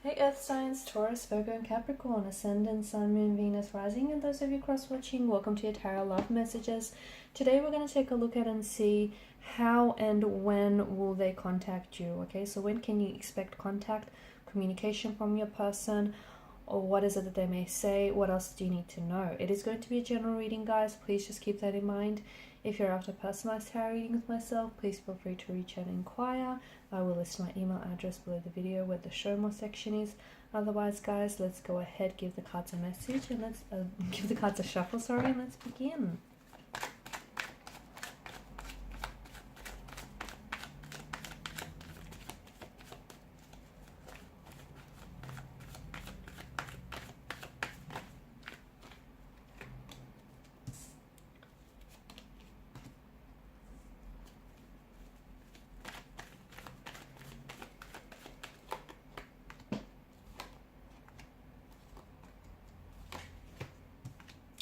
Hey Earth signs, Taurus, Virgo and Capricorn, Ascendant, Sun, Moon, Venus, Rising, and those of you cross-watching, welcome to your Tarot Love Messages. Today we're going to take a look at and see how and when will they contact you, okay? So when can you expect contact, communication from your person, or what is it that they may say? What else do you need to know? It is going to be a general reading, guys. Please just keep that in mind. If you're after personalized tarot reading with myself, please feel free to reach out and inquire. I will list my email address below the video where the show more section is. Otherwise, guys, let's go ahead, give the cards a message, and let's give the cards a shuffle, and let's begin.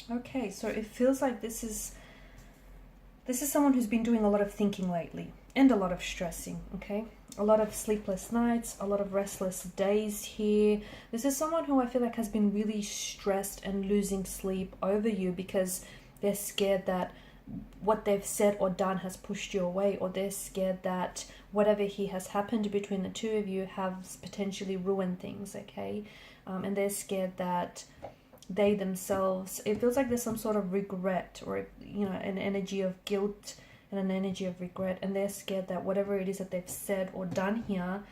Okay, so it feels like this is someone who's been doing a lot of thinking lately and a lot of stressing, okay? A lot of sleepless nights, a lot of restless days here. This is someone who I feel like has been really stressed and losing sleep over you because they're scared that what they've said or done has pushed you away, or they're scared that whatever has happened between the two of you has potentially ruined things, okay? And they're scared that they themselves, it feels like there's some sort of regret, or an energy of guilt and an energy of regret, and they're scared that whatever it is that they've said or done here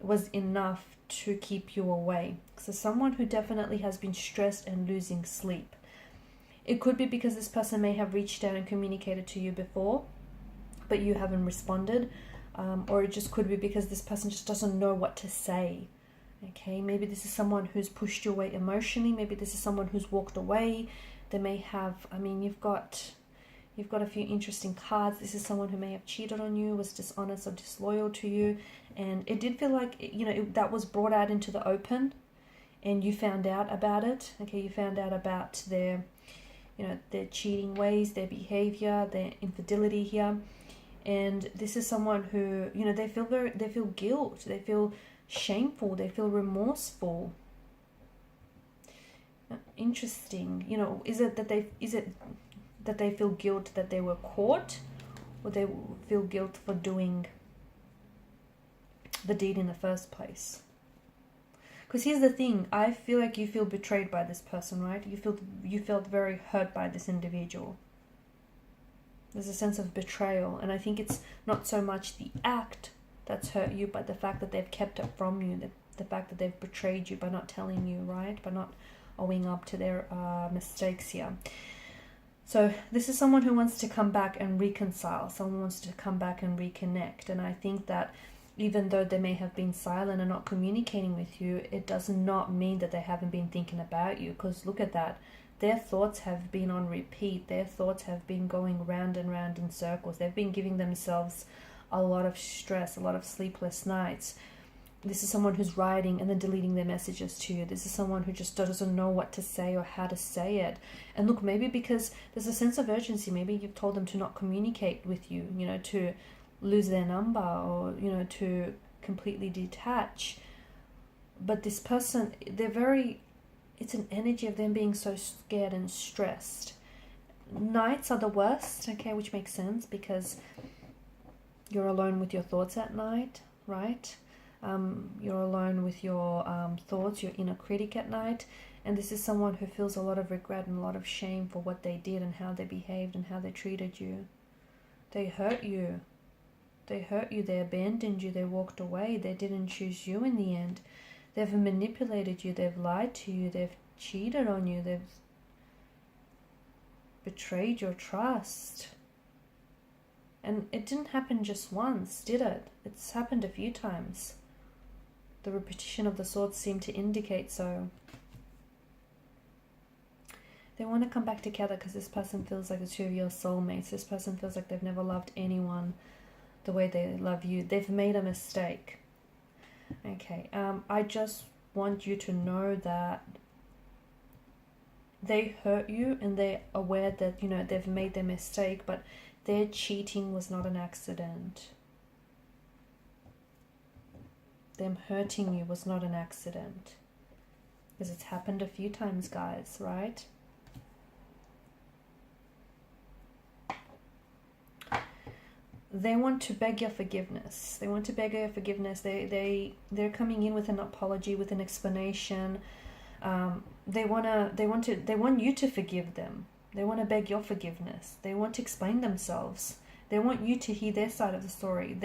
was enough to keep you away. So someone who definitely has been stressed and losing sleep. It could be because this person may have reached out and communicated to you before, but you haven't responded, or it just could be because this person just doesn't know what to say. Okay, maybe this is someone who's pushed you away emotionally. Maybe this is someone who's walked away. They may have, you've got a few interesting cards. This is someone who may have cheated on you, was dishonest or disloyal to you. And it did feel like, that was brought out into the open and you found out about it. Okay, you found out about their cheating ways, their behavior, their infidelity here. And this is someone who, they feel guilt. They feel shameful, they feel remorseful. Interesting. Is it that they feel guilt that they were caught, or they feel guilt for doing the deed in the first place? Because here's the thing, I feel like you feel betrayed by this person, right? You felt very hurt by this individual. There's a sense of betrayal, and I think it's not so much the act that's hurt you, but the fact that they've kept it from you, the fact that they've betrayed you by not telling you, right? By not owing up to their mistakes here. So this is someone who wants to come back and reconcile. Someone wants to come back and reconnect. And I think that even though they may have been silent and not communicating with you, it does not mean that they haven't been thinking about you. Because look at that. Their thoughts have been on repeat. Their thoughts have been going round and round in circles. They've been giving themselves a lot of stress, a lot of sleepless nights. This is someone who's writing and then deleting their messages to you. This is someone who just doesn't know what to say or how to say it. And look, maybe because there's a sense of urgency, maybe you've told them to not communicate with you, to lose their number, or, to completely detach. But this person, it's an energy of them being so scared and stressed. Nights are the worst, okay, which makes sense because you're alone with your thoughts at night, right? You're alone with your thoughts, your inner critic at night. And this is someone who feels a lot of regret and a lot of shame for what they did and how they behaved and how they treated you. They hurt you. They abandoned you. They walked away. They didn't choose you in the end. They've manipulated you. They've lied to you. They've cheated on you. They've betrayed your trust. And it didn't happen just once, did it? It's happened a few times. The repetition of the swords seem to indicate so. They want to come back together because this person feels like the two of your soulmates. This person feels like they've never loved anyone the way they love you. They've made a mistake. Okay, I just want you to know that they hurt you and they're aware that, they've made their mistake, but their cheating was not an accident. Them hurting you was not an accident. Because it's happened a few times, guys, right? They want to beg your forgiveness. They want to beg your forgiveness. They're coming in with an apology, with an explanation. They want you to forgive them. They want to beg your forgiveness. They want to explain themselves. They want you to hear their side of the story.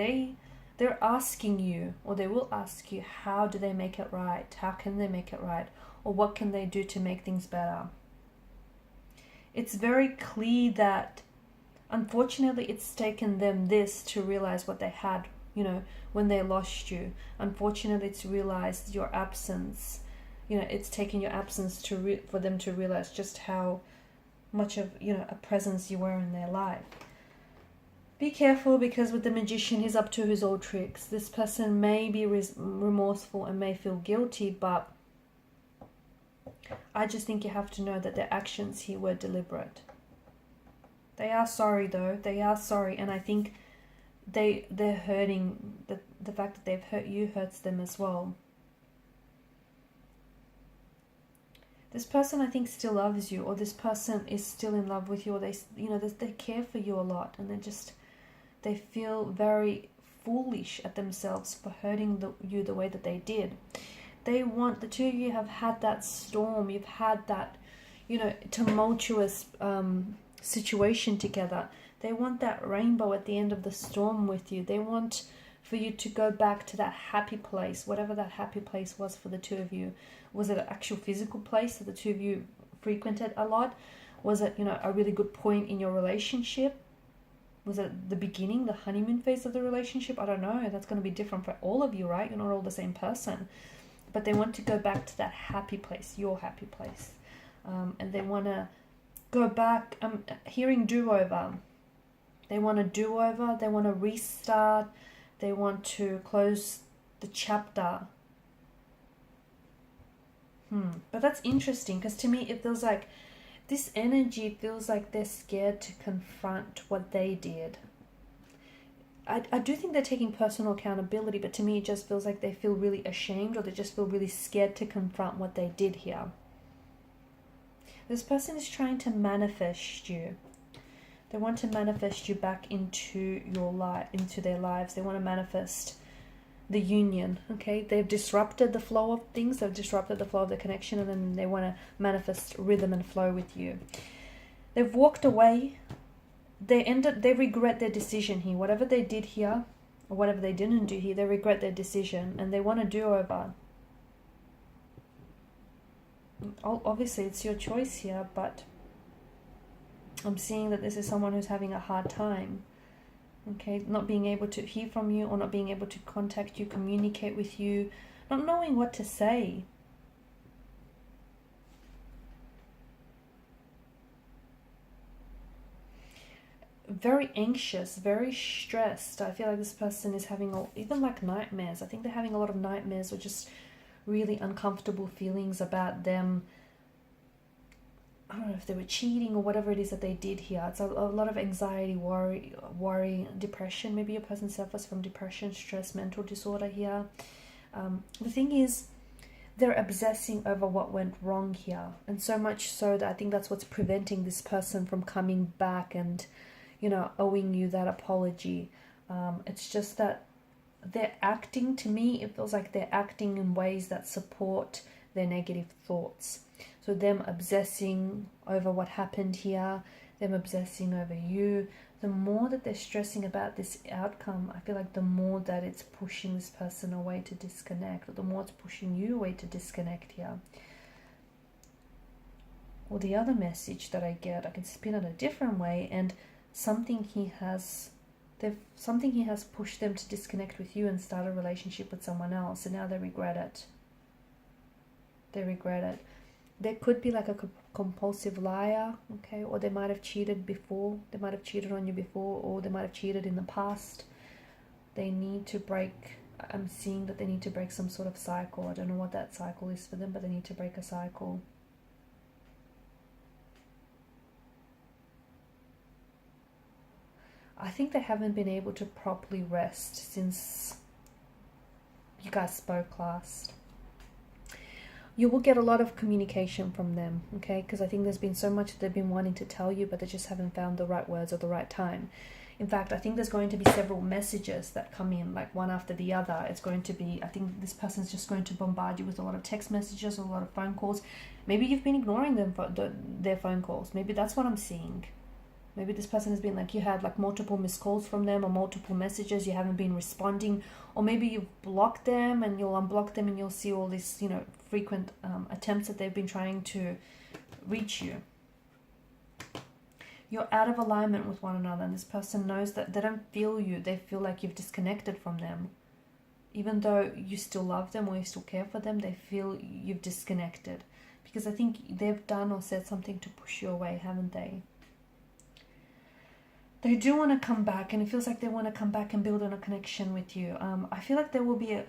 They're asking you, or they will ask you, how do they make it right? How can they make it right? Or what can they do to make things better? It's very clear that unfortunately it's taken them this to realize what they had, when they lost you. Unfortunately, it's realized your absence. It's taken your absence for them to realize just how much of a presence you were in their life. Be careful, because with the Magician, he's up to his old tricks. This person may be remorseful and may feel guilty, but I just think you have to know that their actions here were deliberate. They are sorry, though. They are sorry, and I think they're hurting. The fact that they've hurt you hurts them as well. This person, I think, still loves you, or this person is still in love with you, or they care for you a lot, and they feel very foolish at themselves for hurting you the way that they did. The two of you have had that storm. You've had that, tumultuous situation together. They want that rainbow at the end of the storm with you. They want for you to go back to that happy place, whatever that happy place was for the two of you. Was it an actual physical place that the two of you frequented a lot? Was it, a really good point in your relationship? Was it the beginning, the honeymoon phase of the relationship? I don't know. That's going to be different for all of you, right? You're not all the same person. But they want to go back to that happy place, your happy place. And they want to go back. I'm hearing do-over. They want a do-over. They want to restart. They want to close the chapter. But that's interesting, because to me it feels like this energy feels like they're scared to confront what they did. I do think they're taking personal accountability, but to me it just feels like they feel really ashamed, or they just feel really scared to confront what they did here. This person is trying to manifest you. They want to manifest you back into their lives. They want to manifest the union, okay? They've disrupted the flow of things. They've disrupted the flow of the connection, and then they want to manifest rhythm and flow with you. They've walked away. They regret their decision here. Whatever they did here, or whatever they didn't do here, they regret their decision, and they want to do over. Obviously, it's your choice here, but I'm seeing that this is someone who's having a hard time. Okay, not being able to hear from you, or not being able to contact you, communicate with you, not knowing what to say. Very anxious, very stressed. I feel like this person is having even like nightmares. I think they're having a lot of nightmares, or just really uncomfortable feelings about them. I don't know if they were cheating or whatever it is that they did here. It's a lot of anxiety, worry, depression. Maybe a person suffers from depression, stress, mental disorder here. The thing is, they're obsessing over what went wrong here. And so much so that I think that's what's preventing this person from coming back and, owing you that apology. It's just that they're acting, to me, it feels like they're acting in ways that support their negative thoughts. So them obsessing over what happened here, them obsessing over you, the more that they're stressing about this outcome, I feel like the more that it's pushing this person away to disconnect, or the more it's pushing you away to disconnect here. Or the other message that I get, I can spin it a different way, and something he has pushed them to disconnect with you and start a relationship with someone else, and now they regret it. There could be like a compulsive liar, okay, or they might have cheated before. They might have cheated on you before, or they might have cheated in the past. They need to break. I'm seeing that they need to break some sort of cycle. I don't know what that cycle is for them, but they need to break a cycle. I think they haven't been able to properly rest since you guys spoke last. You will get a lot of communication from them, okay? Because I think there's been so much they've been wanting to tell you, but they just haven't found the right words or the right time. In fact, I think there's going to be several messages that come in, like one after the other. It's going to be, I think this person's just going to bombard you with a lot of text messages, a lot of phone calls. Maybe you've been ignoring them for their phone calls. Maybe that's what I'm seeing. Maybe this person has been like, you had like multiple missed calls from them or multiple messages, you haven't been responding, or maybe you've blocked them and you'll unblock them and you'll see all these, frequent attempts that they've been trying to reach you. You're out of alignment with one another, and this person knows that they don't feel you. They feel like you've disconnected from them. Even though you still love them or you still care for them, they feel you've disconnected. Because I think they've done or said something to push you away, haven't they? They do want to come back, and it feels like they want to come back and build on a connection with you. I feel like there will be a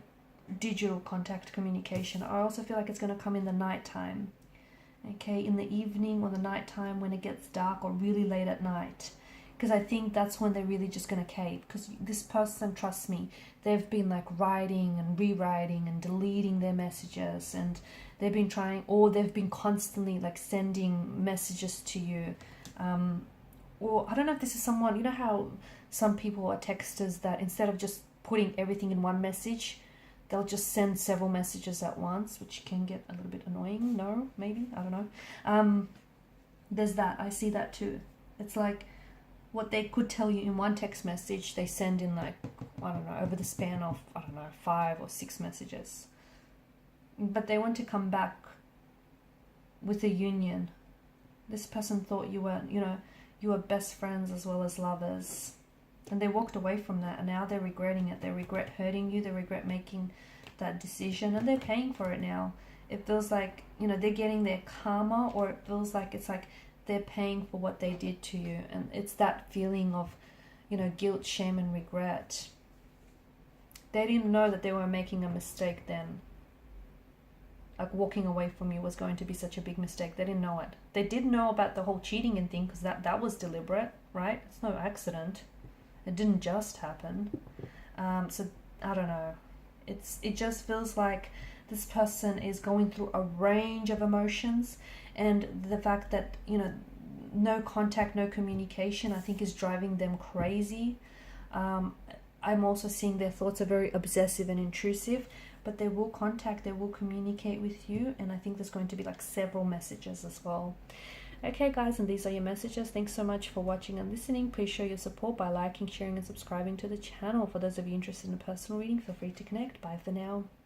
digital contact communication. I also feel like it's going to come in the nighttime. Okay, in the evening or the nighttime when it gets dark or really late at night. Because I think that's when they're really just going to cave. Because this person, trust me, they've been like writing and rewriting and deleting their messages. And they've been trying, or they've been constantly like sending messages to you. Or I don't know if this is someone, you know how some people are texters that instead of just putting everything in one message, they'll just send several messages at once, which can get a little bit annoying. No, maybe, I don't know. There's that, I see that too. It's like what they could tell you in one text message, they send in like, I don't know, over the span of, 5 or 6 messages. But they want to come back with a union. This person thought you were, you were best friends as well as lovers. And they walked away from that, and now they're regretting it. They regret hurting you. They regret making that decision, and they're paying for it now. It feels like, they're getting their karma, or it feels like it's like they're paying for what they did to you. And it's that feeling of, guilt, shame, and regret. They didn't know that they were making a mistake then. Like walking away from you was going to be such a big mistake. They didn't know it. They did know about the whole cheating and thing, because that was deliberate, right? It's no accident. It didn't just happen. So I don't know. It just feels like this person is going through a range of emotions, and the fact that no contact, no communication, I think is driving them crazy. I'm also seeing their thoughts are very obsessive and intrusive, but they will contact, they will communicate with you, and I think there's going to be like several messages as well. Okay guys, and these are your messages. Thanks so much for watching and listening. Please show your support by liking, sharing and subscribing to the channel. For those of you interested in a personal reading, feel free to connect. Bye for now.